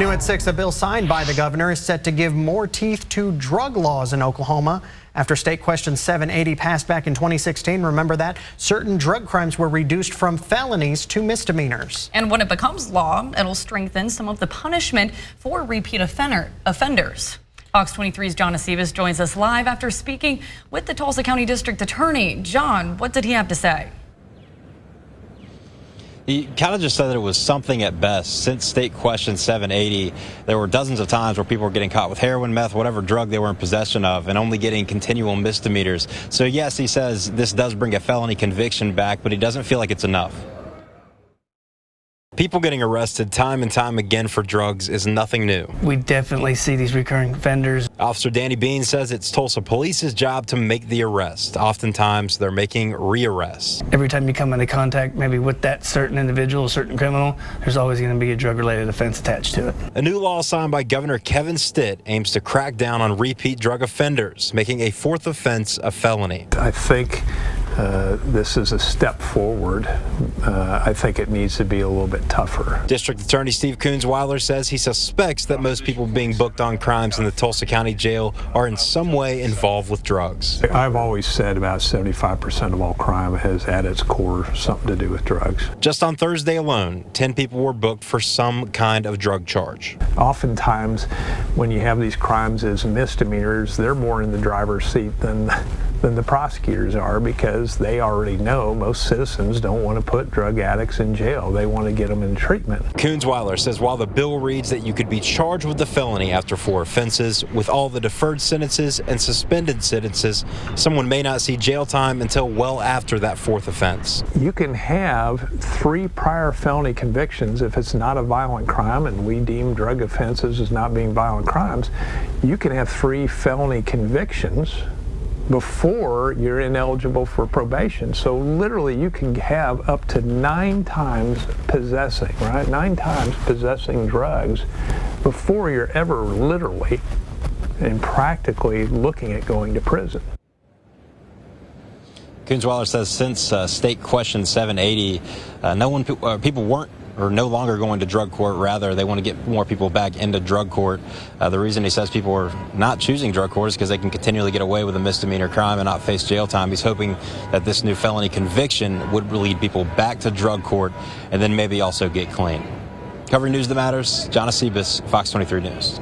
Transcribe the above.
New at 6, a bill signed by the governor is set to give more teeth to drug laws in Oklahoma. After State Question 780 passed back in 2016, remember that? Certain drug crimes were reduced from felonies to misdemeanors. And when it becomes law, it'll strengthen some of the punishment for repeat offenders. Fox 23's John Acebas joins us live after speaking with the Tulsa County District Attorney. John, what did he have to say? He kind of just said that it was something at best. Since State Question 780, there were dozens of times where people were getting caught with heroin, meth, whatever drug they were in possession of, and only getting continual misdemeanors. So yes, he says this does bring a felony conviction back, but he doesn't feel like it's enough. People getting arrested time and time again for drugs is nothing new. We definitely see these recurring offenders. Officer Danny Bean says it's Tulsa Police's job to make the arrest. Oftentimes, they're making re-arrests. Every time you come into contact maybe with that certain individual, certain criminal, there's always going to be a drug-related offense attached to it. A new law signed by Governor Kevin Stitt aims to crack down on repeat drug offenders, making a fourth offense a felony. I think this is a step forward. I think it needs to be a little bit tougher. District Attorney Steve Coonsweiler says he suspects that most people being booked on crimes in the Tulsa County Jail are in some way involved with drugs. I've always said about 75% of all crime has at its core something to do with drugs. Just on Thursday alone, 10 people were booked for some kind of drug charge. Oftentimes, when you have these crimes as misdemeanors, they're more in the driver's seat than the prosecutors are, because they already know most citizens don't want to put drug addicts in jail. They want to get them in treatment. Coonsweiler says while the bill reads that you could be charged with the felony after 4 offenses, with all the deferred sentences and suspended sentences, someone may not see jail time until well after that 4th offense. You can have 3 prior felony convictions if it's not a violent crime, and we deem drug offenses as not being violent crimes. You can have 3 felony convictions before you're ineligible for probation. So literally you can have up to 9 times possessing, right? 9 times possessing drugs before you're ever literally and practically looking at going to prison. Coonsweiler says since State Question 780, people weren't or no longer going to drug court. Rather, they want to get more people back into drug court. The reason he says people are not choosing drug court is because they can continually get away with a misdemeanor crime and not face jail time. He's hoping that this new felony conviction would lead people back to drug court and then maybe also get clean. Covering news that matters, John Acebas, Fox 23 News.